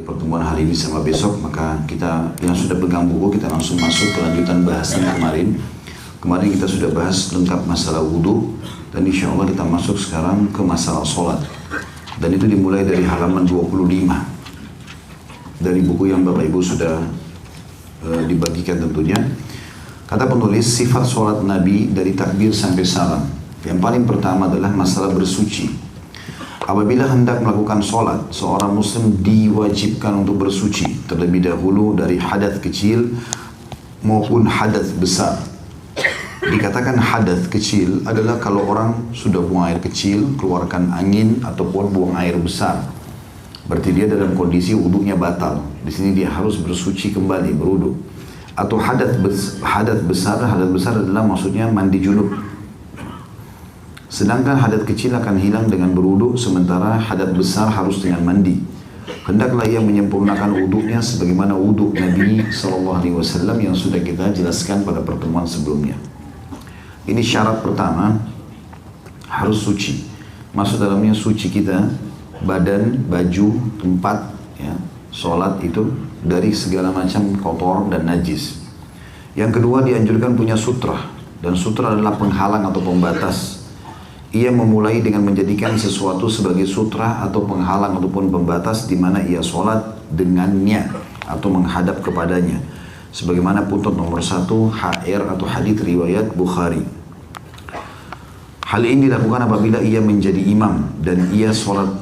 Pertemuan hari ini sama besok, maka kita yang sudah pegang buku kita langsung masuk ke lanjutan bahasan kemarin. Kemarin kita sudah bahas lengkap masalah wudhu dan insya Allah kita masuk sekarang ke masalah sholat. Dan itu dimulai dari halaman 25 dari buku yang Bapak Ibu sudah dibagikan tentunya. Kata penulis, sifat sholat Nabi dari takbir sampai salam. Yang paling pertama adalah masalah bersuci. Apabila hendak melakukan sholat, seorang muslim diwajibkan untuk bersuci terlebih dahulu dari hadas kecil maupun hadas besar. Dikatakan hadas kecil adalah kalau orang sudah buang air kecil, keluarkan angin ataupun buang air besar. Berarti dia dalam kondisi wudunya batal. Di sini dia harus bersuci kembali, berwudu. Atau hadas besar adalah maksudnya mandi junub. Sedangkan hadas kecil akan hilang dengan berwudu, sementara hadas besar harus dengan mandi. Hendaklah ia menyempurnakan wudunya sebagaimana wudu Nabi SAW yang sudah kita jelaskan pada pertemuan sebelumnya. Ini syarat pertama, harus suci. Maksud dalamnya suci kita, badan, baju, tempat, ya, sholat itu dari segala macam kotor dan najis. Yang kedua dianjurkan punya sutra, dan sutra adalah penghalang atau pembatas. Ia memulai dengan menjadikan sesuatu sebagai sutra atau penghalang ataupun pembatas di mana ia sholat dengannya atau menghadap kepadanya. Sebagaimana puntut nomor 1 HR atau hadits riwayat Bukhari. Hal ini dilakukan apabila ia menjadi imam dan ia sholat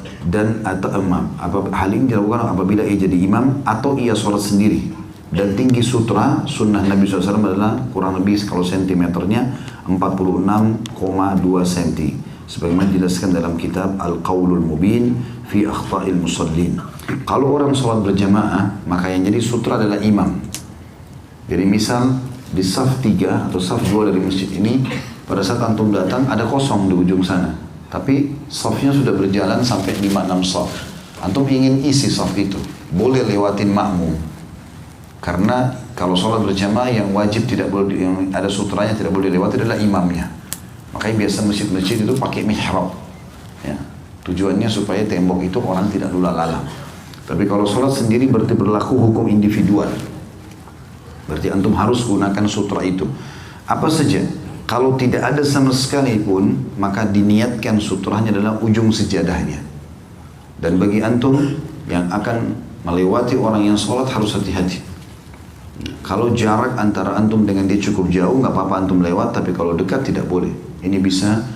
atau imam. Hal ini dilakukan apabila ia jadi imam atau ia sholat sendiri. Dan tinggi sutra sunnah Nabi SAW adalah kurang lebih kalau sentimeternya 46,2 cm. Sebagaimana dijelaskan dalam kitab Al-Qawlul Mubin fi Akhta'il Musallin. Kalau orang sholat berjamaah, maka yang jadi sutra adalah imam. Jadi misal di saf 3 atau saf 2 dari masjid ini, pada saat antum datang ada kosong di ujung sana. Tapi safnya sudah berjalan sampai 5-6 saf. Antum ingin isi saf itu, boleh lewatin makmum. Karena kalau sholat berjamaah yang wajib tidak boleh, yang ada sutranya tidak boleh dilewati adalah imamnya. Makanya biasa masjid-masjid itu pakai mihrab. Ya. Tujuannya supaya tembok itu orang tidak lula lalang. Tapi kalau sholat sendiri berarti berlaku hukum individual. Berarti antum harus gunakan sutra itu. Apa saja? Kalau tidak ada sama sekali pun, maka diniatkan sutranya adalah ujung sejadahnya. Dan bagi antum yang akan melewati orang yang sholat harus hati-hati. Kalau jarak antara antum dengan dia cukup jauh, nggak apa-apa antum lewat, tapi kalau dekat tidak boleh. Ini bisa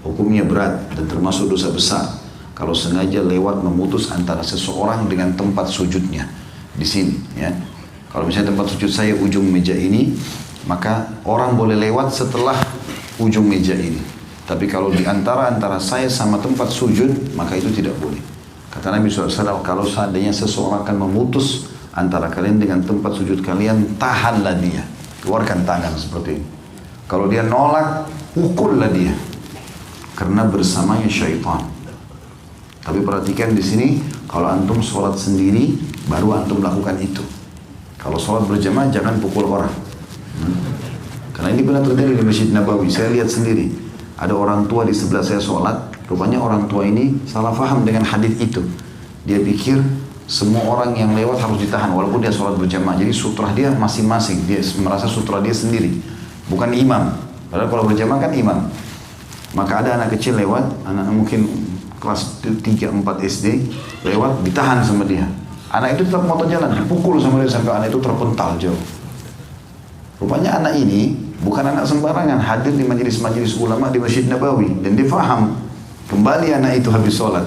hukumnya berat dan termasuk dosa besar. Kalau sengaja lewat memutus antara seseorang dengan tempat sujudnya di sini, ya. Kalau misalnya tempat sujud saya ujung meja ini, maka orang boleh lewat setelah ujung meja ini. Tapi kalau di antara saya sama tempat sujud, maka itu tidak boleh. Kata Nabi SAW, kalau seandainya seseorang akan memutus antara kalian dengan tempat sujud kalian, tahanlah dia, keluarkan tangan seperti ini. Kalau dia nolak, pukullah dia, karena bersamanya syaitan. Tapi perhatikan di sini, kalau antum sholat sendiri, baru antum lakukan itu. Kalau sholat berjamaah jangan pukul orang. Karena ini benar terjadi di Masjid Nabawi. Saya lihat sendiri, ada orang tua di sebelah saya sholat. Rupanya orang tua ini salah faham dengan hadis itu. Dia pikir semua orang yang lewat harus ditahan walaupun dia sholat berjamaah. Jadi sutra dia masing-masing, dia merasa sutra dia sendiri, bukan imam. Padahal kalau berjamaah kan imam. Maka ada anak kecil lewat, anak mungkin kelas 3-4 SD lewat, ditahan sama dia. Anak itu tetap motor jalan, dipukul sama dia sampai anak itu terpental jauh. Rupanya anak ini bukan anak sembarangan, hadir di majelis-majelis ulama di Masjid Nabawi, dan dia faham. Kembali anak itu habis sholat,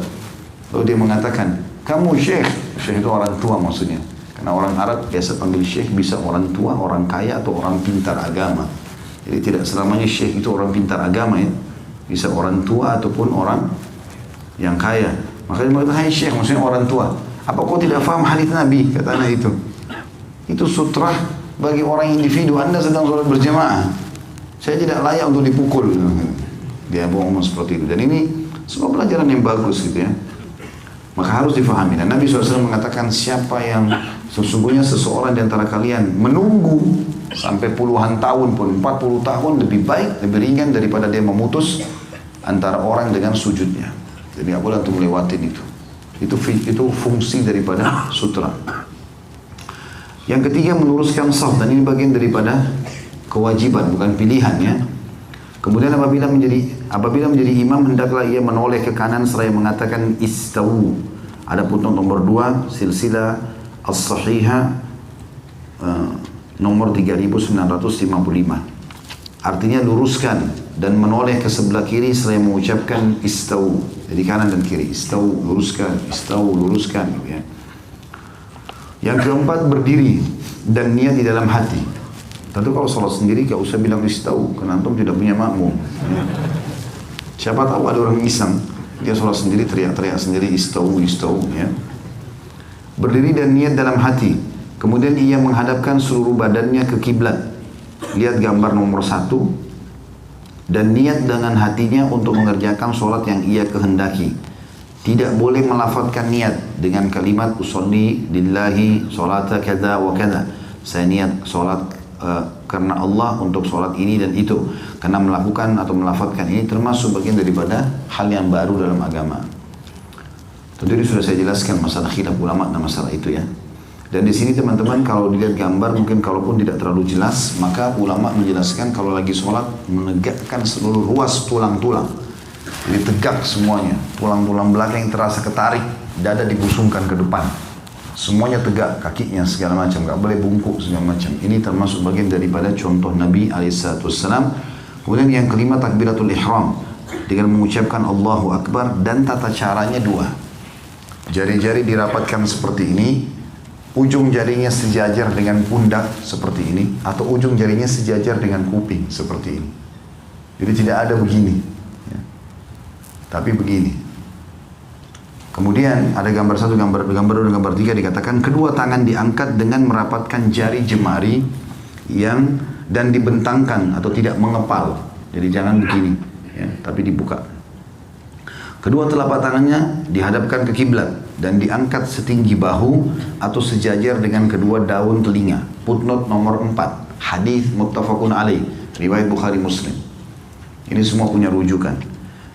lalu dia mengatakan, kamu syekh. Syekh itu orang tua maksudnya. Karena orang Arab biasa panggil syekh bisa orang tua, orang kaya atau orang pintar agama. Jadi tidak selamanya syekh itu orang pintar agama, ya. Bisa orang tua ataupun orang yang kaya. Makanya mereka hai syekh, maksudnya orang tua. Apa kau tidak faham hadis Nabi? Kata anak itu. Itu sutra bagi orang individu. Anda sedang sholat berjamaah. Saya tidak layak untuk dipukul. Dia ngomong seperti itu. Dan ini semua pelajaran yang bagus gitu, ya. Maka harus difahami. Dan Nabi SAW mengatakan, siapa yang sesungguhnya seseorang di antara kalian menunggu sampai puluhan tahun pun, 40 tahun lebih baik, lebih ringan daripada dia memutus antara orang dengan sujudnya. Jadi nggak boleh untuk melewatin itu. Itu fungsi daripada sutra. Yang ketiga, meluruskan shaf, dan ini bagian daripada kewajiban, bukan pilihan ya. Kemudian apabila menjadi imam, hendaklah ia menoleh ke kanan seraya mengatakan istawu. Ada putnot nomor 2 silsilah as-sahihah nomor 3955. Artinya luruskan dan menoleh ke sebelah kiri seraya mengucapkan istawu. Jadi kanan dan kiri, istawu, luruskan, istawu, luruskan ya. Yang keempat, berdiri dan niat di dalam hati. Tentu kalau sholat sendiri gak usah bilang istawu, karena antum tidak punya makmum ya. Siapa tahu ada orang iseng, dia sholat sendiri teriak-teriak sendiri istawu, istawu ya. Berdiri dan niat dalam hati. Kemudian ia menghadapkan seluruh badannya ke kiblat. Lihat gambar nomor 1. Dan niat dengan hatinya untuk mengerjakan sholat yang ia kehendaki. Tidak boleh melafazkan niat dengan kalimat usolli lillahi sholata kada wa kada. Saya niat sholat karena Allah untuk sholat ini dan itu. Karena melakukan atau melafazkan ini termasuk bagian daripada hal yang baru dalam agama. Tentu ini sudah saya jelaskan masalah khilaf ulama dan masalah itu ya. Dan di sini teman-teman kalau dilihat gambar mungkin kalaupun tidak terlalu jelas, maka ulama menjelaskan kalau lagi sholat menegakkan seluruh ruas tulang-tulang. Jadi tegak semuanya, tulang-tulang belakang yang terasa ketarik, dada dibusungkan ke depan. Semuanya tegak, kakinya segala macam, gak boleh bungkuk segala macam. Ini termasuk bagian daripada contoh Nabi SAW. Kemudian yang kelima, takbiratul ihram dengan mengucapkan Allahu Akbar, dan tata caranya 2. Jari-jari dirapatkan seperti ini, ujung jarinya sejajar dengan pundak seperti ini, atau ujung jarinya sejajar dengan kuping seperti ini. Jadi tidak ada begini ya. Tapi begini. Kemudian ada gambar 1, gambar 2, gambar 3 dikatakan kedua tangan diangkat dengan merapatkan jari jemari dan dibentangkan atau tidak mengepal. Jadi jangan begini ya, tapi dibuka. Kedua telapak tangannya dihadapkan ke kiblat dan diangkat setinggi bahu atau sejajar dengan kedua daun telinga. Footnote nomor 4, hadis muttafaqun alaih, riwayat Bukhari Muslim. Ini semua punya rujukan.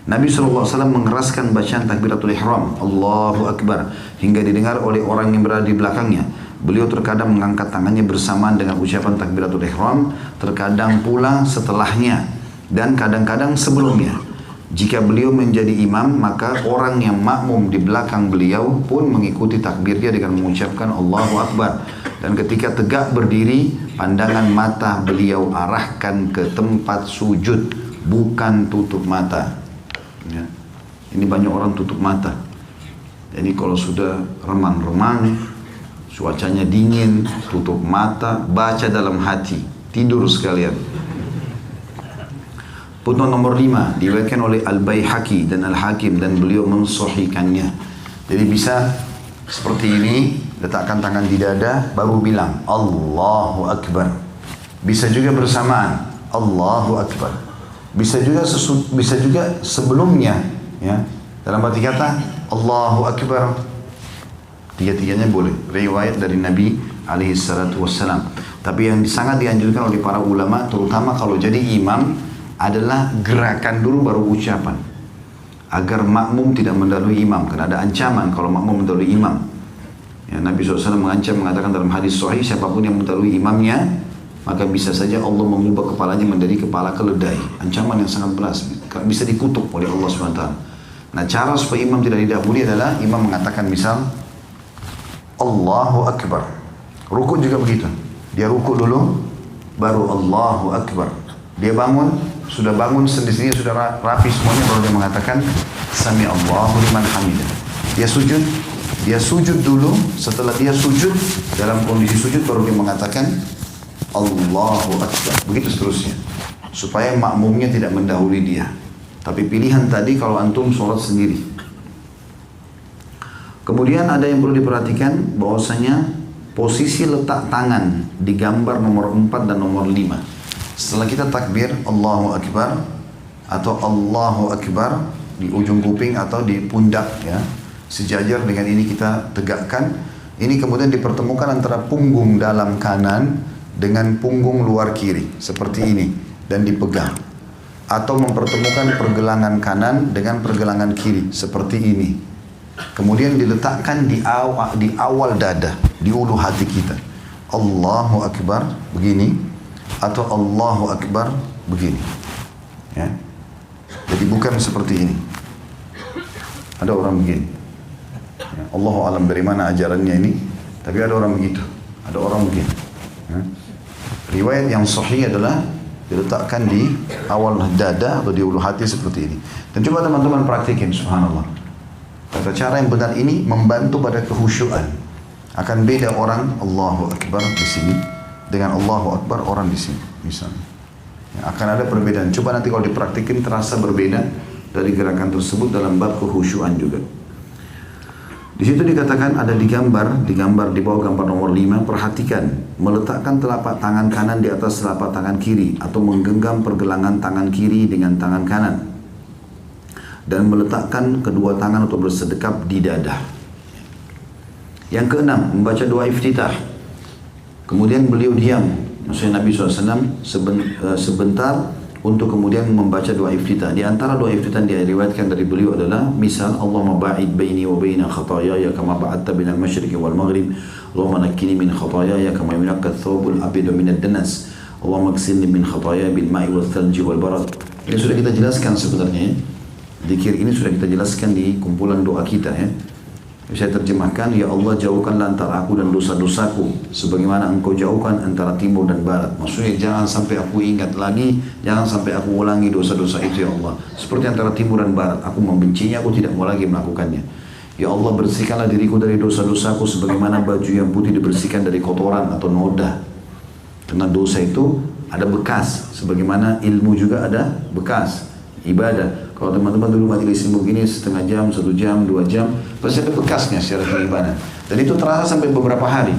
Nabi SAW mengeraskan bacaan takbiratul ihram, Allahu Akbar, hingga didengar oleh orang yang berada di belakangnya. Beliau terkadang mengangkat tangannya bersamaan dengan ucapan takbiratul ihram, terkadang pula setelahnya, dan kadang-kadang sebelumnya. Jika beliau menjadi imam, maka orang yang makmum di belakang beliau pun mengikuti takbirnya dengan mengucapkan Allahu Akbar. Dan ketika tegak berdiri, pandangan mata beliau arahkan ke tempat sujud, bukan tutup mata. Ya. Ini banyak orang tutup mata. Jadi kalau sudah remang-remang, cuacanya dingin, tutup mata, baca dalam hati, tidur sekalian. Footnote nomor 5 diriwayatkan oleh Al-Baihaqi dan Al-Hakim dan beliau mensahihkannya. Jadi bisa seperti ini, letakkan tangan di dada baru bilang Allahu Akbar. Bisa juga bersamaan Allahu Akbar. Bisa juga sebelumnya ya. Dalam arti kata Allahu Akbar. Tiga-tiganya boleh. Riwayat dari Nabi alaihi salatu wassalam. Tapi yang sangat dianjurkan oleh para ulama, terutama kalau jadi imam, adalah gerakan dulu baru ucapan, agar makmum tidak mendahului imam. Karena ada ancaman kalau makmum mendahului imam ya, Nabi SAW mengancam, mengatakan dalam hadis sahih, siapapun yang mendahului imamnya maka bisa saja Allah mengubah kepalanya menjadi kepala keledai. Ancaman yang sangat berat, bisa dikutuk oleh Allah SWT. Nah, cara supaya imam tidak didahului adalah imam mengatakan misal Allahu Akbar. Rukuk juga begitu, dia rukuk dulu baru Allahu Akbar. Dia bangun, sudah bangun sendirinya, sudah rapi semuanya, baru dia mengatakan Sami Allahu liman hamidah. Dia sujud dulu. Setelah dia sujud, dalam kondisi sujud baru dia mengatakan Allahu Akbar. Begitu seterusnya, supaya makmumnya tidak mendahului dia. Tapi pilihan tadi kalau antum sholat sendiri. Kemudian ada yang perlu diperhatikan, bahwasanya posisi letak tangan di gambar nomor 4 dan nomor 5. Setelah kita takbir Allahu Akbar atau Allahu Akbar di ujung kuping atau di pundak ya, sejajar dengan ini kita tegakkan. Ini kemudian dipertemukan antara punggung dalam kanan dengan punggung luar kiri seperti ini dan dipegang, atau mempertemukan pergelangan kanan dengan pergelangan kiri seperti ini. kemudian diletakkan di awal dada, di ulu hati kita. Allahu Akbar begini, atau Allahu Akbar begini. Ya. Jadi bukan seperti ini. Ada orang begini. Ya, Allahu alam dari mana ajarannya ini, tapi ada orang begitu. Ada orang begini. Ya. Riwayat yang sahih adalah diletakkan di awal dada atau di ulu hati seperti ini. Dan coba teman-teman praktikin, subhanallah. Tata cara yang benar ini membantu pada kehusyuan. Akan beda orang Allahu Akbar di sini dengan Allahu Akbar orang di sini, misalnya. Ya, akan ada perbedaan. Coba nanti kalau dipraktikin terasa berbeda dari gerakan tersebut dalam bab kehusyuan juga. Di situ dikatakan ada digambar di bawah gambar nomor 5, perhatikan, meletakkan telapak tangan kanan di atas telapak tangan kiri atau menggenggam pergelangan tangan kiri dengan tangan kanan dan meletakkan kedua tangan atau bersedekap di dada. Yang keenam, membaca doa iftitah. Kemudian beliau diam, maksudnya Nabi SAW sebentar untuk kemudian membaca doa iftitah. Di antara doa iftitah yang diriwayatkan dari beliau adalah misal Allahumma ba'id baini wa baina khataayaya kama ba'adta bainal masyriqi wal maghrib. Allahumma nakkini min khataayaya kama yunaqqa ath-thawbul abyadu minad danas. Allahumma ighsilni min khataaya bil ma'i wal thalji wal barad. Ini sudah kita jelaskan sebenarnya. Zikir ini sudah kita jelaskan di kumpulan doa kita ya. Saya terjemahkan, ya Allah jauhkanlah antara aku dan dosa-dosaku sebagaimana engkau jauhkan antara timur dan barat. Maksudnya jangan sampai aku ingat lagi, jangan sampai aku ulangi dosa-dosa itu ya Allah. Seperti antara timur dan barat, aku membencinya, aku tidak mau lagi melakukannya. Ya Allah bersihkanlah diriku dari dosa-dosaku sebagaimana baju yang putih dibersihkan dari kotoran atau noda. Karena dosa itu ada bekas, sebagaimana ilmu juga ada bekas. Ibadah. Kalau teman-teman dulu majelis ilmu begini setengah jam, 1 jam, 2 jam, pasti ada bekasnya secara beribadah. Dan itu terasa sampai beberapa hari.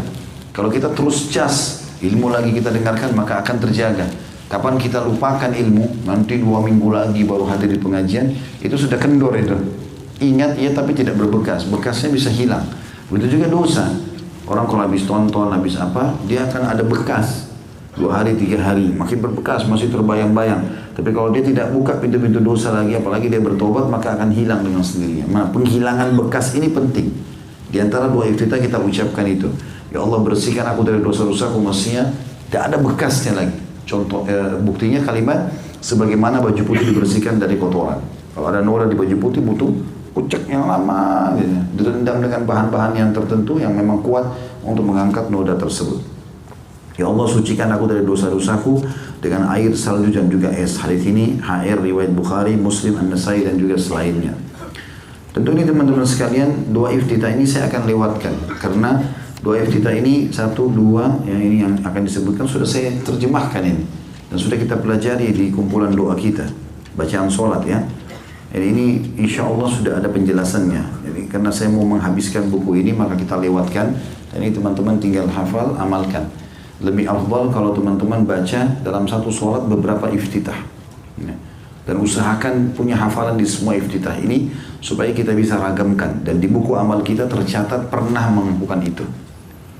Kalau kita terus cas, ilmu lagi kita dengarkan, maka akan terjaga. Kapan kita lupakan ilmu, nanti 2 minggu lagi baru hadir di pengajian, itu sudah kendor itu. Ingat ya tapi tidak berbekas, bekasnya bisa hilang. Begitu juga dosa. Orang kalau habis tonton, habis apa, dia akan ada bekas. 2 hari, 3 hari, makin berbekas, masih terbayang-bayang. Tapi kalau dia tidak buka pintu-pintu dosa lagi, apalagi dia bertobat, maka akan hilang dengan sendirinya. Nah, penghilangan bekas ini penting. Di antara doa iftitah kita ucapkan itu. Ya Allah bersihkan aku dari dosa-dosaku, maksudnya tidak ada bekasnya lagi. Contoh, buktinya kalimat, sebagaimana baju putih dibersihkan dari kotoran. Kalau ada noda di baju putih butuh kucek yang lama, gitu. Direndam dengan bahan-bahan yang tertentu yang memang kuat untuk mengangkat noda tersebut. Ya Allah sucikan aku dari dosa-dosaku dengan air, salju dan juga es. Hadis ini HR riwayat Bukhari, Muslim, An-Nasai dan juga selainnya. Tentu ini teman-teman sekalian, doa iftitah ini saya akan lewatkan karena doa iftitah ini 1, 2 yang ini yang akan disebutkan sudah saya terjemahkan ini dan sudah kita pelajari di kumpulan doa kita, bacaan sholat ya. Jadi ini insya Allah sudah ada penjelasannya. Jadi karena saya mau menghabiskan buku ini maka kita lewatkan dan ini teman-teman tinggal hafal, amalkan. Lebih afdal kalau teman-teman baca dalam satu sholat beberapa iftitah ya. Dan usahakan punya hafalan di semua iftitah ini supaya kita bisa ragamkan dan di buku amal kita tercatat pernah melakukan itu.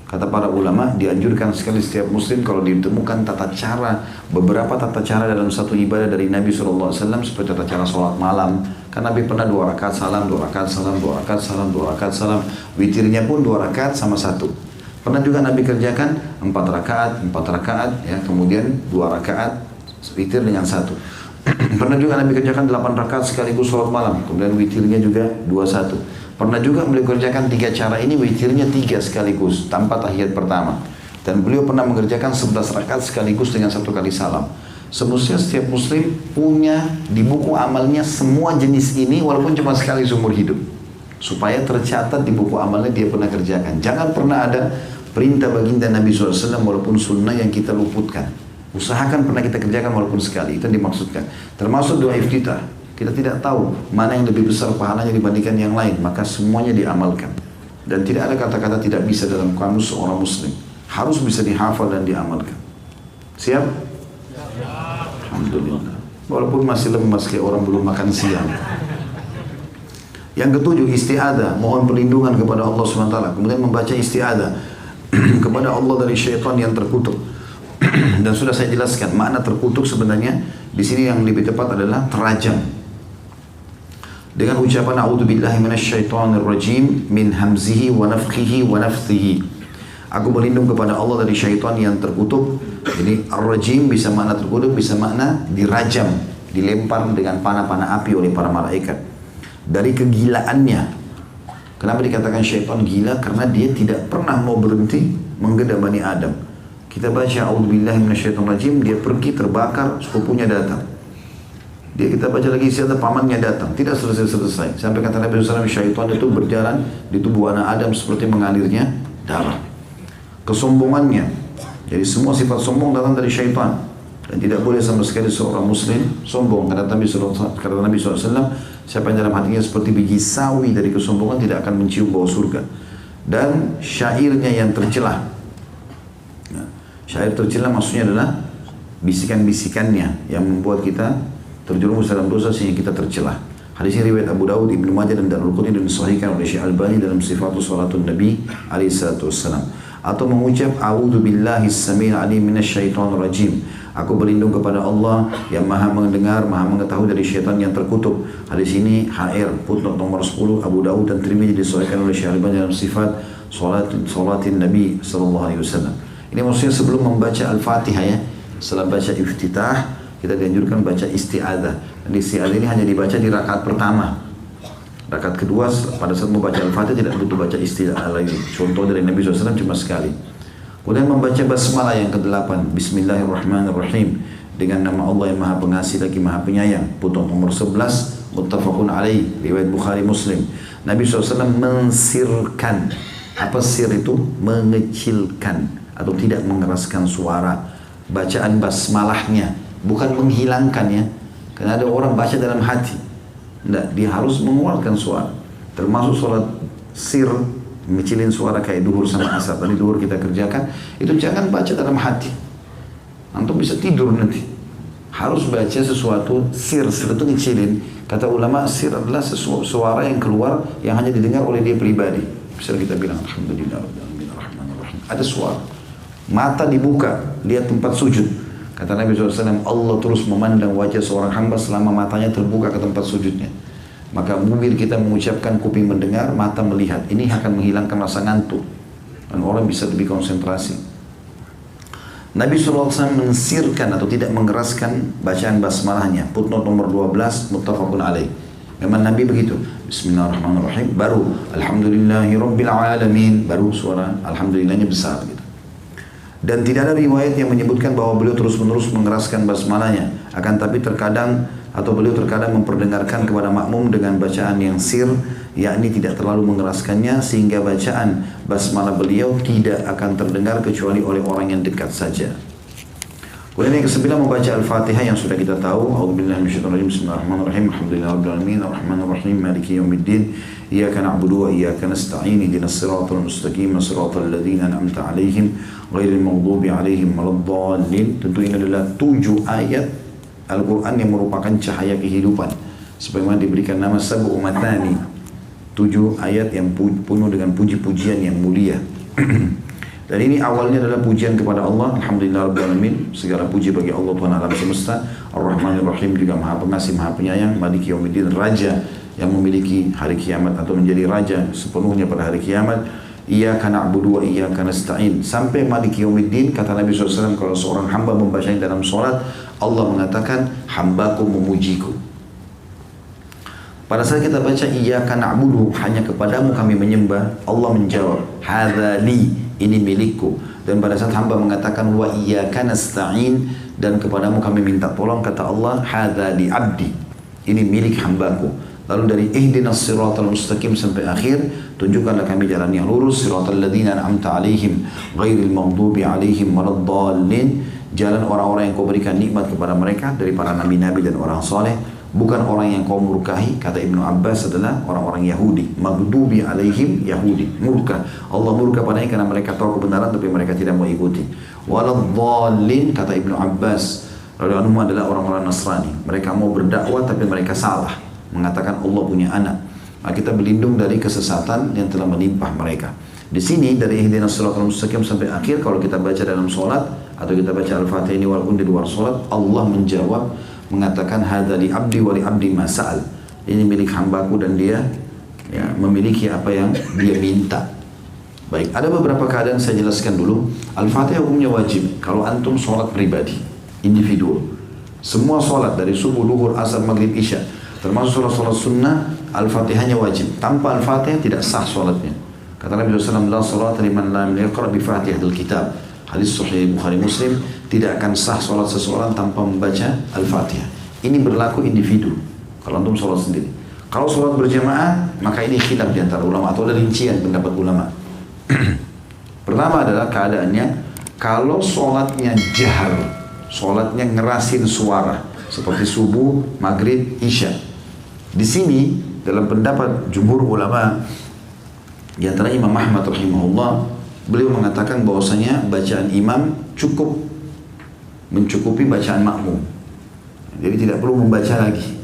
Kata para ulama dianjurkan sekali setiap muslim kalau ditemukan beberapa tata cara dalam satu ibadah dari Nabi SAW seperti tata cara sholat malam. Kan Nabi pernah 2 rakaat salam, 2 rakaat salam, 2 rakaat salam, 2 rakaat salam. Witirnya pun 2 rakaat sama 1. Pernah juga Nabi kerjakan 4 rakaat ya, kemudian 2 rakaat witir dengan 1. Pernah juga Nabi kerjakan 8 rakaat sekaligus sholat malam, kemudian witirnya juga 21. Pernah juga beliau kerjakan 3 cara ini, witirnya 3 sekaligus tanpa tahiyat pertama. Dan beliau pernah mengerjakan 11 rakaat sekaligus dengan 1 kali salam. Semestinya setiap muslim punya di buku amalnya semua jenis ini walaupun cuma sekali seumur hidup. Supaya tercatat di buku amalnya dia pernah kerjakan. Jangan pernah ada perintah baginda Nabi SAW walaupun sunnah yang kita luputkan. Usahakan pernah kita kerjakan walaupun sekali. Itu yang dimaksudkan. Termasuk doa iftitah. Kita tidak tahu mana yang lebih besar pahalanya dibandingkan yang lain. Maka semuanya diamalkan. Dan tidak ada kata-kata tidak bisa dalam kamus seorang muslim. Harus bisa dihafal dan diamalkan. Siap? Alhamdulillah. Walaupun masih lemas kayak orang belum makan siang. Yang ketujuh, isti'adah, mohon perlindungan kepada Allah SWT. Kemudian membaca isti'adah kepada Allah dari syaitan yang terkutuk. Dan sudah saya jelaskan, makna terkutuk sebenarnya di sini yang lebih tepat adalah terajam. dengan ucapan a'udzubillahi minasyaitonirrajim min hamzihi wa nafthihi wa nafthihi. Aku berlindung kepada Allah dari syaitan yang terkutuk. Jadi ar-rajim bisa makna terkutuk, bisa makna dirajam, dilempar dengan panah-panah api oleh para malaikat. Dari kegilaannya. Kenapa dikatakan syaitan gila? Karena dia tidak pernah mau berhenti menggoda Bani Adam. Kita baca a'udzubillahi minasyaitonirrajim, dia pergi terbakar, sepupunya datang. Dia kita baca lagi isi ada pamannya datang, tidak selesai-selesai. Sampai kata Nabi SAW, syaitan itu berjalan di tubuh anak Adam seperti mengalirnya darah. Kesombongannya, jadi semua sifat sombong datang dari syaitan. Dan tidak boleh sama sekali seorang muslim sombong. Kata Nabi SAW, siapa yang dalam hatinya seperti biji sawi dari kesombongan tidak akan mencium bau surga. Dan syairnya yang tercelah. Syair tercela maksudnya adalah bisikan-bisikannya yang membuat kita terjerumus dalam dosa sehingga kita tercelah. Hadis ini riwayat Abu Dawud, Ibnu Majah dan Darul-Qutni dan disahihkan oleh Syekh Albani dalam Sifatus Salatun Nabi alaihi salatu wassalam. Atau mengucap a'udzu billahi as-sami'il 'alim minasyaitonir rajim. Aku berlindung kepada Allah yang Maha mendengar, Maha mengetahui dari syaitan yang terkutuk. Hadis ini HR footnote nomor 10 Abu Dawud dan Tirmidzi disahihkan oleh Syekh Albani dalam Sifat Salatin Nabi sallallahu alaihi wasallam. Ini maksudnya sebelum membaca Al-Fatihah ya. Setelah baca iftitah, kita dianjurkan baca isti'adzah. Dan isti'adzah ini hanya dibaca di rakaat pertama. Rakaat kedua pada saat membaca Al-Fatihah tidak butuh baca isti'adzah lagi. Contoh dari Nabi SAW cuma sekali. Kemudian membaca basmalah yang ke-8. Bismillahirrahmanirrahim. Dengan nama Allah yang Maha Pengasih lagi Maha Penyayang. Putong nomor 11. Muttafaqun alaih. Riwayat Bukhari Muslim. Nabi SAW mensirkan. Apa sir itu? Mengecilkan atau tidak mengeraskan suara bacaan basmalahnya. Bukan menghilangkan ya. Karena ada orang baca dalam hati. Tidak, dia harus mengeluarkan suara. Termasuk sholat sir, mengecilin suara kayak duhur sama asar. Tadi duhur kita kerjakan, itu jangan baca dalam hati. Antum bisa tidur nanti. Harus baca sesuatu sir itu ngecilin. Kata ulama, sir adalah suara yang keluar yang hanya didengar oleh dia pribadi. Bisa kita bilang, Alhamdulillah, ada suara. Mata dibuka, lihat tempat sujud. Kata Nabi SAW, Allah terus memandang wajah seorang hamba selama matanya terbuka ke tempat sujudnya. Maka bibir kita mengucapkan, kuping mendengar, mata melihat. Ini akan menghilangkan rasa ngantuk. Dan orang bisa lebih konsentrasi. Nabi SAW mensirkan atau tidak mengeraskan bacaan basmalahnya. Footnote nomor 12, muttafaqun alaih. Memang Nabi begitu. Bismillahirrahmanirrahim. Baru Alhamdulillahirabbil alamin. Baru suara Alhamdulillahnya besar gitu. Dan tidak ada riwayat yang menyebutkan bahwa beliau terus-menerus mengeraskan basmalahnya. Akan tapi terkadang beliau terkadang memperdengarkan kepada makmum dengan bacaan yang sir, yakni tidak terlalu mengeraskannya sehingga bacaan basmalah beliau tidak akan terdengar kecuali oleh orang yang dekat saja. Kemudian yang ke-9 membaca Al-Fatihah yang sudah kita tahu. A'udzubillahi minasyaitonir rajim. Bismillahirrahmanirrahim. Alhamdulillahirabbil alamin. Arrahmanirrahim. Maliki yaumiddin. Iyyaka na'budu wa iyyaka nasta'in. Ihdinas siratal mustaqim. Siratal ladzina an'amta 'alaihim ghairil maghdubi 'alaihim waladdallin. Tentu ini adalah 7 ayat Al-Quran yang merupakan cahaya kehidupan. Sebagaimana diberikan nama Sab'u Matani. 7 ayat yang penuh dengan puji-pujian yang mulia. Dan ini awalnya adalah pujian kepada Allah. Alhamdulillahirrahmanirrahim. Segala puji bagi Allah Tuhan alam semesta. Ar-Rahmanir-Rahim juga Maha Pengasih, Maha Penyayang. Maliki yaumiddin, Raja yang memiliki hari kiamat atau menjadi Raja sepenuhnya pada hari kiamat. Iyyaka na'budu wa iyyaka nasta'in. Sampai Maliki yaumiddin, kata Nabi SAW, kalau seorang hamba membacanya dalam sholat, Allah mengatakan, hambaku memujiku. Pada saat kita baca iyyaka na'budu, hanya kepadamu kami menyembah, Allah menjawab, hadza li, ini milikku. Dan pada saat hamba mengatakan wa iyyaka nasta'in, dan kepadamu kami minta tolong, kata Allah, hadza li abdi, ini milik hambaku. Lalu dari ihdinas siratal mustaqim sampai akhir, tunjukkanlah kami jalan yang lurus, siratal ladzina an'amta 'alaihim ghairil maghdubi 'alaihim waladdallin, jalan orang-orang yang kau berikan nikmat kepada mereka dari para nabi-nabi dan orang soleh, bukan orang yang kau murkahi. Kata Ibnu Abbas adalah orang-orang Yahudi. Maghdubi 'alaihim, Yahudi, murka. Allah murka padanya karena mereka tahu kebenaran tapi mereka tidak mau ikuti. Waladdallin, kata Ibnu Abbas radhiyallahu anhu, adalah orang-orang Nasrani. Mereka mau berdakwah tapi mereka salah, mengatakan Allah punya anak. Nah, kita berlindung dari kesesatan yang telah menimpa mereka. Di sini dari ihdinas siratal mustaqim sampai akhir, kalau kita baca dalam sholat atau kita baca Al-Fatihah ini walaupun di luar sholat, Allah menjawab mengatakan hadza li abdi wa li abdi ma sa'al. ini milik hambaku dan dia ya, memiliki apa yang dia minta. Baik, ada beberapa keadaan saya jelaskan dulu. Al-Fatihah hukumnya wajib kalau antum sholat pribadi, individu. Semua sholat dari subuh, duhur, asar, maghrib, isya, termasuk sholat sunnah, Al-Fatihahnya wajib. Tanpa Al-Fatihah tidak sah sholatnya. Kata Nabi SAW, la sholat liman lam yaqra bi Fatihatil Kitab. Hadis Sahih Bukhari Muslim, tidak akan sah sholat seseorang tanpa membaca Al-Fatihah. Ini berlaku individu. Kalau antum sholat sendiri. Kalau sholat berjamaah, maka ini khilaf di antara ulama atau ada rincian pendapat ulama. Pertama adalah keadaannya kalau sholatnya jahar, sholatnya ngerasin suara seperti subuh, maghrib, isya. Di sini dalam pendapat jumhur ulama, di antara Imam Ahmad rahimahullah, beliau mengatakan bahwasanya bacaan imam cukup mencukupi bacaan makmum. Jadi tidak perlu membaca lagi.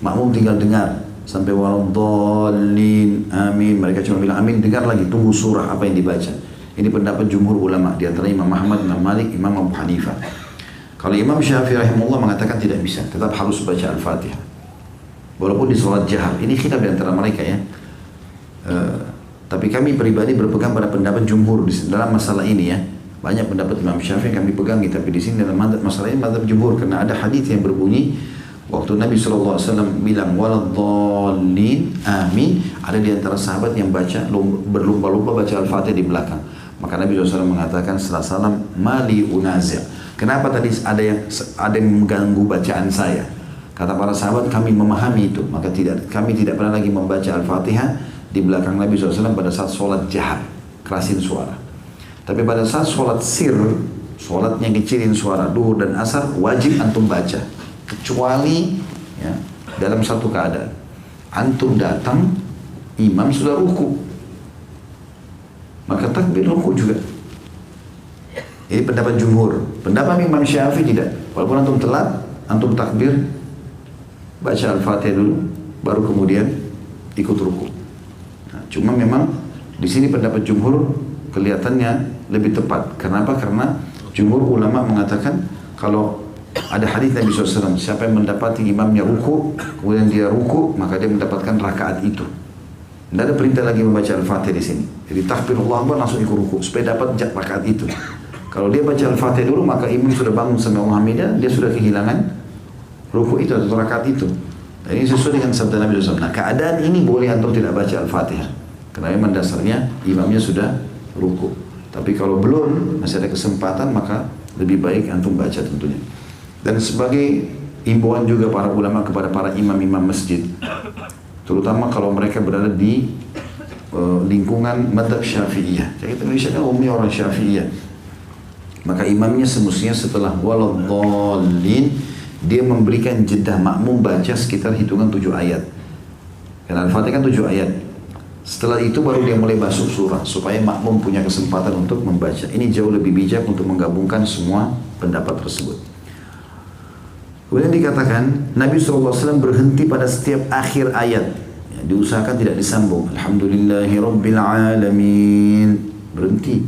Makmum tinggal dengar sampai waladhdallin, amin. Mereka cuma bilang amin, dengar lagi, tunggu surah apa yang dibaca. Ini pendapat jumhur ulama, di antara Imam Ahmad, Imam Malik, Imam Abu Hanifah. Kalau Imam Syafi'i rahimahullah mengatakan tidak bisa, tetap harus baca Al-Fatihah. Walaupun di sholat jahar, ini khilaf di antara mereka ya. Tapi kami pribadi berpegang pada pendapat jumhur dalam masalah ini ya. Banyak pendapat Imam Syafi'i kami pegang, tapi di sini dalam masalah ini mazhab jumhur, karena ada hadis yang berbunyi waktu Nabi SAW bilang waladhdallin, amin, ada di antara sahabat yang baca berlumba-lumba baca Al-Fatihah di belakang. Maka Nabi SAW mengatakan setelah salam, mali unazir. Kenapa tadi ada yang mengganggu bacaan saya? Kata para sahabat, kami memahami itu, maka kami tidak pernah lagi membaca Al-Fatihah di belakang Nabi SAW pada saat sholat jahar, kerasin suara. Tapi pada saat sholat sir, sholatnya kecilin suara, duhur dan asar, wajib antum baca. Kecuali ya, dalam satu keadaan antum datang, imam sudah ruku, maka takbir ruku juga. Ini pendapat jumhur. Pendapat Imam Syafi'i tidak. Walaupun antum telat, antum takbir, baca Al-Fatihah dulu, baru kemudian ikut ruku. Nah, cuma memang di sini pendapat jumhur kelihatannya lebih tepat. Kenapa? Karena jumhur ulama mengatakan kalau ada hadis Nabi SAW, siapa yang mendapati imamnya ruku, kemudian dia ruku, maka dia mendapatkan rakaat itu. Tidak ada perintah lagi membaca Al-Fatihah di sini. Jadi takbir Allahu Akbar langsung ikut ruku supaya dapat rakaat itu. Kalau dia baca Al-Fatihah dulu, maka imam sudah bangun sampai Hamidah, dia sudah kehilangan ruku itu atau rakaat itu. Dan ini sesuai dengan sabda Nabi SAW. Nah, keadaan ini boleh antum tidak baca Al-Fatihah, karena memang dasarnya imamnya sudah ruku. Tapi kalau belum, masih ada kesempatan, maka lebih baik antum baca tentunya. Dan sebagai imbauan juga para ulama kepada para imam-imam masjid, terutama kalau mereka berada di lingkungan madhab Syafi'iyah. Jadi Indonesia kan umumnya orang Syafi'iyah. Maka imamnya semestinya setelah waladhdallin, dia memberikan jeda makmum baca sekitar hitungan 7 ayat. Karena Al-Fatihah kan 7 ayat. Setelah itu baru dia mulai masuk surah, supaya makmum punya kesempatan untuk membaca. Ini jauh lebih bijak untuk menggabungkan semua pendapat tersebut. Kemudian dikatakan Nabi SAW berhenti pada setiap akhir ayat ya, diusahakan tidak disambung. Alhamdulillahirrabbilalamin, berhenti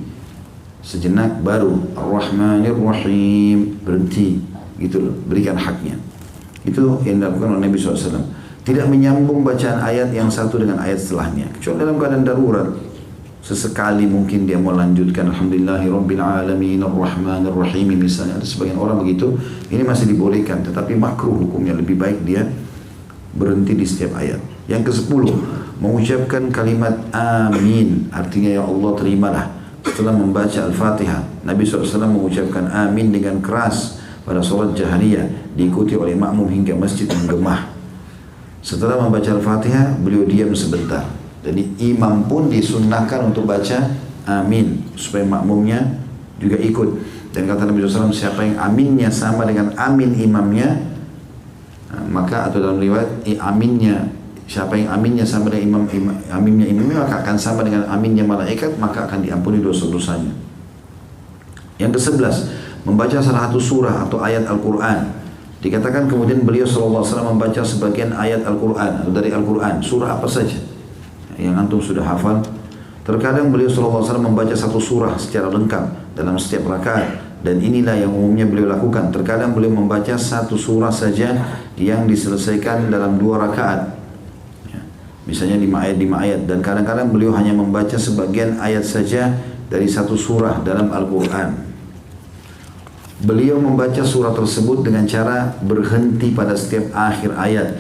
sejenak, baru Ar-Rahmanir-Rahim, berhenti, gitu loh, berikan haknya. Itu yang dilakukan oleh Nabi SAW. Tidak menyambung bacaan ayat yang satu dengan ayat setelahnya, kecuali dalam keadaan darurat. Sesekali mungkin dia mau lanjutkan Alhamdulillahirrabbilalamin Ar-Rahmanir-Rahim misalnya. Ada sebagian orang begitu, ini masih dibolehkan, tetapi makruh hukumnya. Lebih baik dia berhenti di setiap ayat. Yang ke-10, mengucapkan kalimat amin, artinya ya Allah terimalah. Setelah membaca Al-Fatihah, Nabi SAW mengucapkan amin dengan keras pada sholat jahriyah, diikuti oleh makmum hingga masjid menggemah. Setelah membaca Al-Fatihah, beliau diam sebentar. Jadi imam pun disunnahkan untuk baca amin, supaya makmumnya juga ikut. Dan kata Nabi SAW, siapa yang aminnya sama dengan amin imamnya, maka atau dalam riwayat aminnya, siapa yang aminnya sama dengan aminnya imamnya, maka akan sama dengan aminnya malaikat, maka akan diampuni dosa-dosanya. Yang ke-11, membaca salah satu surah atau ayat Al-Quran. Dikatakan kemudian beliau SAW membaca sebagian ayat Al-Quran atau dari Al-Quran, surah apa saja yang antum sudah hafal. Terkadang beliau SAW membaca satu surah secara lengkap dalam setiap rakaat, dan inilah yang umumnya beliau lakukan. Terkadang beliau membaca satu surah saja yang diselesaikan dalam 2 rakaat. Misalnya 5 ayat, dan kadang-kadang beliau hanya membaca sebagian ayat saja dari satu surah dalam Al-Quran. Beliau membaca surah tersebut dengan cara berhenti pada setiap akhir ayat,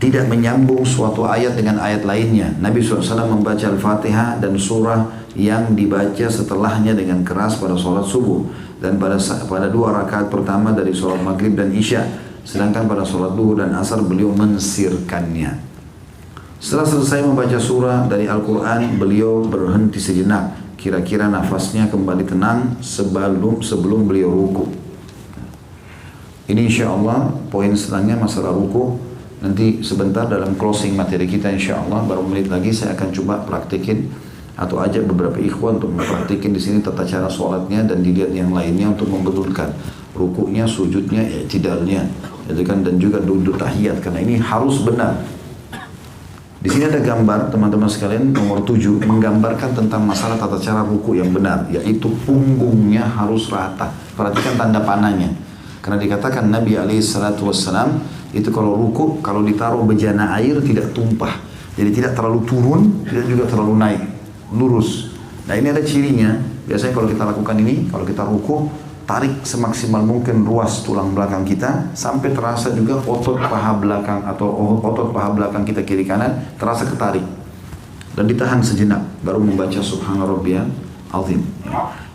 tidak menyambung suatu ayat dengan ayat lainnya. Nabi SAW membaca Al-Fatihah dan surah yang dibaca setelahnya dengan keras pada sholat subuh dan pada 2 rakaat pertama dari sholat maghrib dan isya. Sedangkan pada sholat duhur dan asar beliau mensirkannya. Setelah selesai membaca surah dari Al-Quran, beliau berhenti sejenak. Kira-kira nafasnya kembali tenang sebelum beliau ruku. Ini insya Allah poin setelahnya masalah ruku. Nanti sebentar dalam closing materi kita insya Allah, baru menit lagi saya akan coba praktikin atau ajak beberapa ikhwan untuk mempraktikin di sini tata cara sholatnya dan dilihat yang lainnya untuk membetulkan rukunya, sujudnya, i'tidalnya, dan juga duduk tahiyat, karena ini harus benar. Di sini ada gambar teman-teman sekalian nomor 7 menggambarkan tentang masalah tata cara ruku yang benar, yaitu punggungnya harus rata. Perhatikan tanda panahnya. Karena dikatakan Nabi SAW itu kalau ruku, kalau ditaruh bejana air tidak tumpah. Jadi tidak terlalu turun, tidak juga terlalu naik, lurus. Nah ini ada cirinya. Biasanya kalau kita lakukan ini, kalau kita ruku, tarik semaksimal mungkin ruas tulang belakang kita sampai terasa juga otot paha belakang atau otot paha belakang kita kiri kanan terasa ketarik, dan ditahan sejenak baru membaca Subhana Rabbiyal Azim.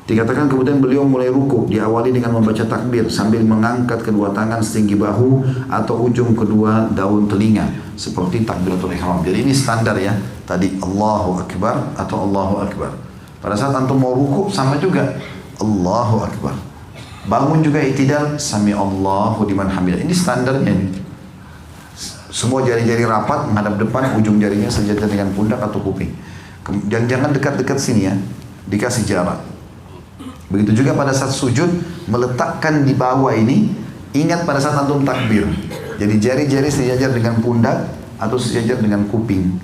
Dikatakan kemudian beliau mulai ruku, diawali dengan membaca takbir sambil mengangkat kedua tangan setinggi bahu atau ujung kedua daun telinga seperti takbiratul ihram. Jadi ini standar ya, tadi Allahu Akbar atau Allahu Akbar. Pada saat antum mau ruku sama juga Allahu Akbar. Bangun juga i'tidal, sami Allahu liman hamidah. Ini standarnya nih. Semua jari-jari rapat menghadap depan, ujung jarinya sejajar dengan pundak atau kuping. Jangan dekat-dekat sini ya, dikasih jarak. Begitu juga pada saat sujud, meletakkan di bawah ini, ingat pada saat antum takbir. Jadi jari-jari sejajar dengan pundak atau sejajar dengan kuping.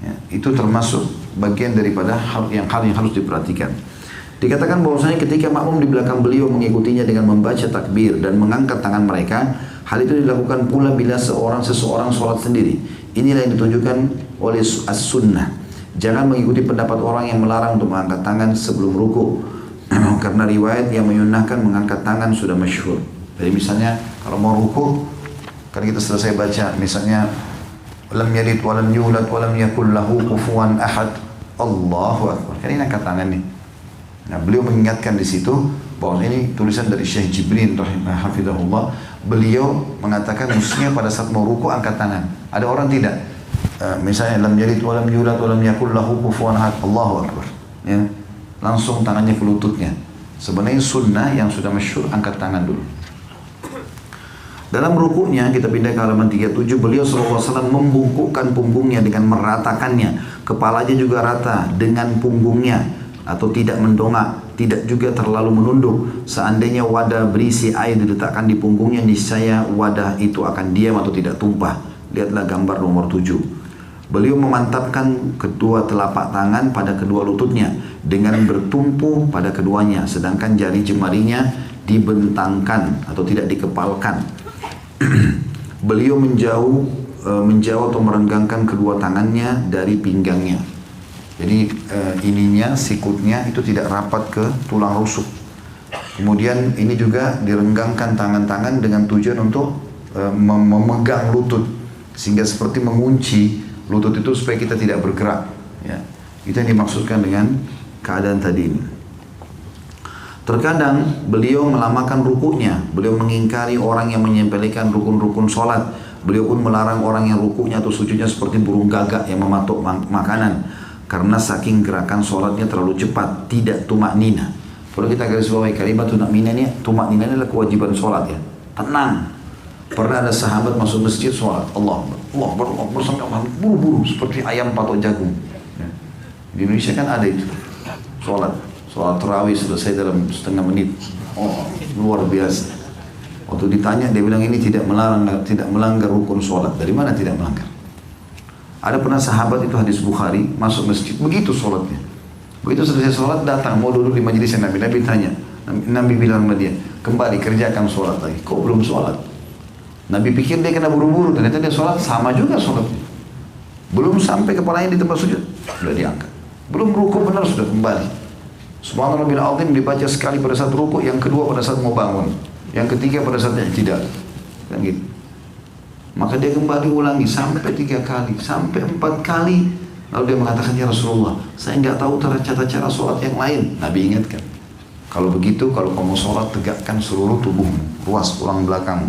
Ya, itu termasuk bagian daripada hal yang harus diperhatikan. Dikatakan bahwasanya ketika makmum di belakang beliau mengikutinya dengan membaca takbir dan mengangkat tangan mereka, hal itu dilakukan pula bila seseorang sholat sendiri. Inilah yang ditunjukkan oleh as-sunnah. Jangan mengikuti pendapat orang yang melarang untuk mengangkat tangan sebelum ruku. Karena riwayat yang menyunnahkan mengangkat tangan sudah masyhur. Jadi misalnya kalau mau ruku, kan kita selesai baca misalnya lam yalid wa lam yulad wa lam yakul lahu kufuwan ahad. Allahu Akbar. Kan ini angkat tangan nih. Nah, beliau mengingatkan di situ bahwa ini tulisan dari Syekh Jibrin hafizahullah. Beliau mengatakan mestinya pada saat mau ruku angkat tangan. Ada orang tidak. Misalnya lam yalid wa lam yulad wa lam yakul lahu kufuwan ahad. Allahu Akbar. Ya. Langsung tangannya ke lututnya. Sebenarnya sunnah yang sudah masyhur angkat tangan dulu. Dalam rukunya kita pindah ke halaman 37, beliau SAW membungkukkan punggungnya dengan meratakannya. Kepalanya juga rata dengan punggungnya. Atau tidak mendongak, tidak juga terlalu menunduk. Seandainya wadah berisi air diletakkan di punggungnya, niscaya wadah itu akan diam atau tidak tumpah. Lihatlah gambar nomor 7. Beliau memantapkan kedua telapak tangan pada kedua lututnya dengan bertumpu pada keduanya, sedangkan jari jemarinya dibentangkan atau tidak dikepalkan. Beliau menjauh atau merenggangkan kedua tangannya dari pinggangnya. Jadi ininya, sikutnya itu tidak rapat ke tulang rusuk. Kemudian ini juga direnggangkan tangan-tangan dengan tujuan untuk memegang lutut, sehingga seperti mengunci lutut itu supaya kita tidak bergerak. Ya. Itu yang dimaksudkan dengan keadaan tadi ini. Terkadang beliau melamakan rukunya, beliau mengingkari orang yang menyempelikan rukun-rukun sholat. Beliau pun melarang orang yang rukuknya atau sujudnya seperti burung gagak yang mematuk makanan. Karena saking gerakan sholatnya terlalu cepat, tidak tumak nina. Kalau kita garis bawahi kalimat tumak nina ini, tumak nina adalah kewajiban sholat ya. Tenang. Pernah ada sahabat masuk masjid sholat, Allah sampai buru-buru seperti ayam patok jagung. Ya. Di Indonesia kan ada itu, sholat tarawih selesai dalam setengah menit. Oh, luar biasa. Waktu ditanya dia bilang ini tidak melanggar rukun sholat. Dari mana tidak melanggar? Ada pernah sahabat itu hadis Bukhari masuk masjid begitu sholatnya. Begitu selesai sholat datang mau duduk di majelis Nabi. Nabi tanya, Nabi bilang sama dia, kembali kerjakan sholat lagi. Kok belum sholat? Nabi pikir dia kena buru-buru, ternyata dia sholat sama juga sholatnya. Belum sampai kepalanya di tempat sujud, sudah diangkat. Belum ruku benar sudah kembali. Subhanallahil azim dibaca sekali pada saat ruku, yang kedua pada saat mau bangun, yang ketiga pada saat i'tidal. Kan gitu. Maka dia kembali ulangi sampai 3 kali, sampai 4 kali. Lalu dia mengatakan, ya Rasulullah, saya nggak tahu cara sholat yang lain. Nabi ingatkan, kalau begitu, kalau kamu sholat, tegakkan seluruh tubuhmu, ruas tulang belakangmu,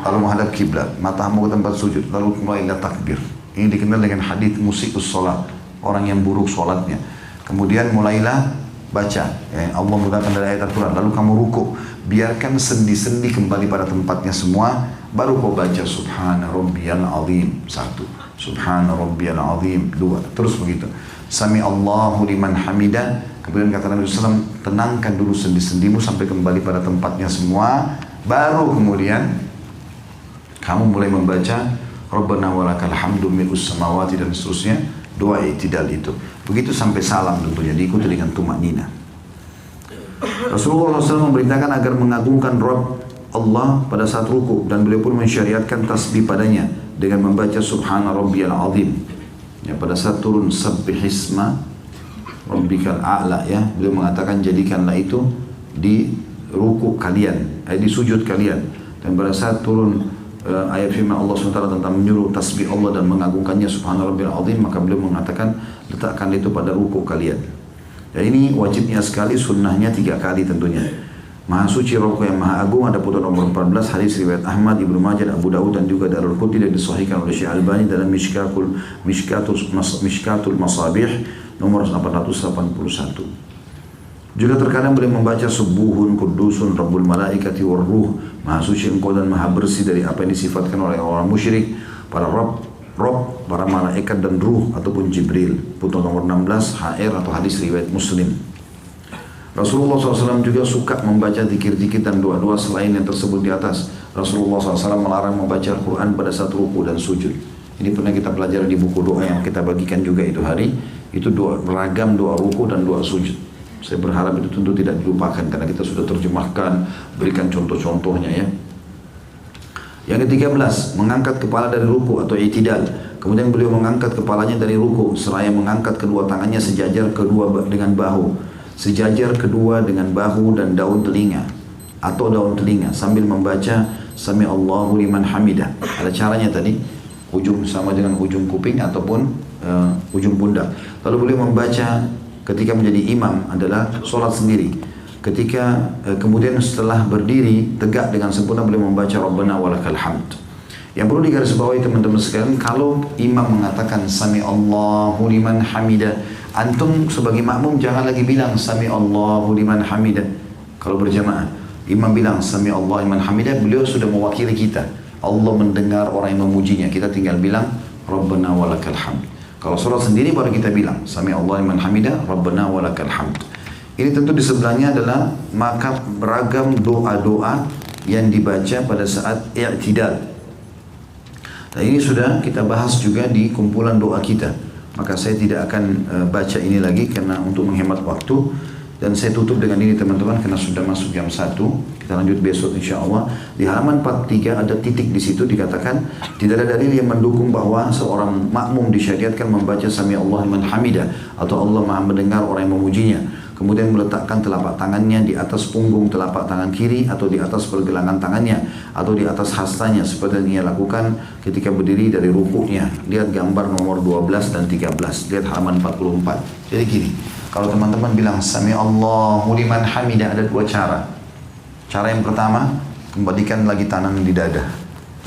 lalu menghadap kiblat, matamu ke tempat sujud, lalu mulailah takbir. Ini dikenal dengan hadits musikus sholat, orang yang buruk sholatnya. Kemudian mulailah baca, Allah mengatakan dari ayat Al-Quran, lalu kamu ruku, biarkan sendi-sendi kembali pada tempatnya semua, baru kau baca Subhana Rabbiyal Azim 1, Subhana Rabbiyal Azim 2, terus begitu. Sami Allahu liman hamidah. Kemudian kata Nabi SAW, tenangkan dulu sendi-sendimu sampai kembali pada tempatnya semua, baru kemudian kamu mulai membaca Rabbana walakal hamdu mil'us samawati dan seterusnya, doa i'tidal itu. Begitu sampai salam tentunya, diikuti dengan tumaknina. Rasulullah SAW memerintahkan agar mengagungkan Rabb Allah pada saat ruku, dan beliau pun mensyariatkan tasbih padanya dengan membaca Subhana Rabbiyal Azim. Ya, pada saat turun Sabbihisma Rabbikal A'la, ya, beliau mengatakan jadikanlah itu di ruku kalian, di sujud kalian. Dan pada saat turun ayat firman Allah SWT tentang menyuruh tasbih Allah dan mengagungkannya Subhana Rabbiyal Azim, maka beliau mengatakan letakkan itu pada ruku kalian. Dan ini wajibnya sekali, sunnahnya 3 kali tentunya. Maha suci Rabb yang maha agung, ada putusan nomor 14 hadis riwayat Ahmad, Ibnu Majah, Abu Dawud dan juga Darul Qutni, dan disahihkan oleh Syekh Albani dalam Mishkatul Masabih nomor 881. Juga terkadang boleh membaca Subuhun Kudusun Rabbul Malaikati Warruh, maha suci engkau dan maha bersih dari apa yang disifatkan oleh orang musyrik, para Rabb, para malaikat dan ruh ataupun Jibril. Putusan nomor 16 HR atau hadis riwayat Muslim. Rasulullah SAW juga suka membaca zikir-zikir dan doa-doa selain yang tersebut di atas. Rasulullah SAW melarang membaca Al-Quran pada saat ruku dan sujud. Ini pernah kita pelajari di buku doa yang kita bagikan juga itu hari. Itu doa, beragam doa ruku dan doa sujud. Saya berharap itu tentu tidak dilupakan karena kita sudah terjemahkan, berikan contoh-contohnya ya. Yang ke-13, mengangkat kepala dari ruku atau i'tidal. Kemudian beliau mengangkat kepalanya dari ruku seraya mengangkat kedua tangannya sejajar kedua dengan bahu. Sejajar kedua dengan bahu dan daun telinga atau daun telinga sambil membaca Sami Allahu liman hamidah. Ada caranya tadi, ujung sama dengan ujung kuping ataupun ujung pundak. Lalu beliau membaca ketika menjadi imam adalah sholat sendiri. Ketika kemudian setelah berdiri tegak dengan sempurna beliau membaca Rabbana walakal hamd. Yang perlu digarisbawahi teman-teman sekalian, kalau imam mengatakan Sami Allahu liman hamidah, antum sebagai makmum jangan lagi bilang Sami Allahu liman hamidah. Kalau berjamaah, imam bilang Sami Allahu liman hamidah, beliau sudah mewakili kita. Allah mendengar orang yang memujinya, kita tinggal bilang Rabbana walakal hamd. Kalau sholat sendiri baru kita bilang Sami Allahu liman hamidah, Rabbana walakal hamd. Ini tentu di sebelahnya adalah maka beragam doa-doa yang dibaca pada saat i'tidal. Dan ini sudah kita bahas juga di kumpulan doa kita. Maka saya tidak akan baca ini lagi karena untuk menghemat waktu. Dan saya tutup dengan ini teman-teman karena sudah masuk jam 1. Kita lanjut besok insya Allah. Di halaman 43 ada titik di situ dikatakan tidak ada dalil yang mendukung bahwa seorang makmum disyariatkan membaca Sami Allah liman hamidah atau Allah maha mendengar orang yang memujinya. Kemudian meletakkan telapak tangannya di atas punggung telapak tangan kiri atau di atas pergelangan tangannya atau di atas hastanya seperti yang ia lakukan ketika berdiri dari rukuknya. Lihat gambar nomor 12 dan 13. Lihat halaman 44. Jadi gini, kalau teman-teman bilang Sami Allahu liman hamidah ada 2 cara. Cara yang pertama, kembalikan lagi tangan di dada.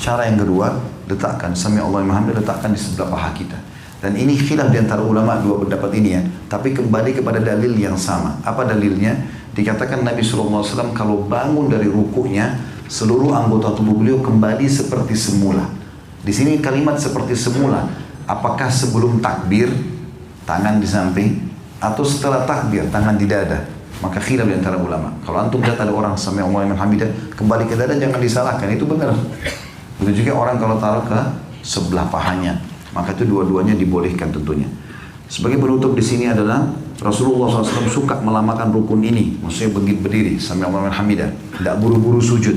Cara yang kedua, letakkan Sami Allahu liman hamidah, letakkan di sebelah paha kita. Dan ini khilaf di antara ulama 2 pendapat ini ya. Tapi kembali kepada dalil yang sama. Apa dalilnya? Dikatakan Nabi SAW kalau bangun dari rukuknya, seluruh anggota tubuh beliau kembali seperti semula. Di sini kalimat seperti semula. Apakah sebelum takbir, tangan di samping, atau setelah takbir, tangan di dada? Maka khilaf di antara ulama. Kalau antum lihat ada orang Sami Allahu liman hamidah, kembali ke dada jangan disalahkan, itu benar. Begitu juga orang kalau taruh ke sebelah pahanya. Maka itu dua-duanya dibolehkan tentunya. Sebagai penutup di sini adalah Rasulullah SAW suka melamakan rukun ini, maksudnya berdiri, Sami Allahu liman hamidah, tidak buru-buru sujud.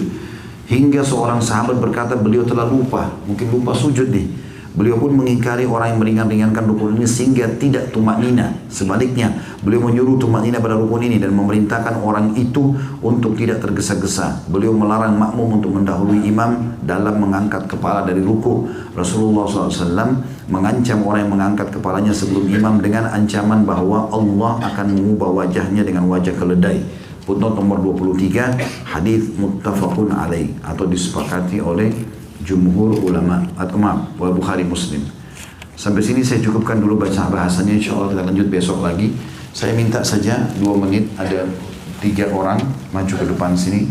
Hingga seorang sahabat berkata beliau telah lupa, mungkin lupa sujud nih. Beliau pun mengingkari orang yang meringan-ringankan rukun ini sehingga tidak tumak nina. Sebaliknya, beliau menyuruh tumak nina pada rukun ini dan memerintahkan orang itu untuk tidak tergesa-gesa. Beliau melarang makmum untuk mendahului imam dalam mengangkat kepala dari ruku. Rasulullah SAW mengancam orang yang mengangkat kepalanya sebelum imam dengan ancaman bahwa Allah akan mengubah wajahnya dengan wajah keledai. Footnote nomor 23, hadis muttafaqun alaih atau disepakati oleh jumhur ulama atau maaf Bukhari Muslim. Sampai sini saya cukupkan dulu baca bahasanya, insya Allah kita lanjut besok lagi. Saya minta saja 2 menit, ada 3 orang maju ke depan sini.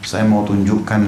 Saya mau tunjukkan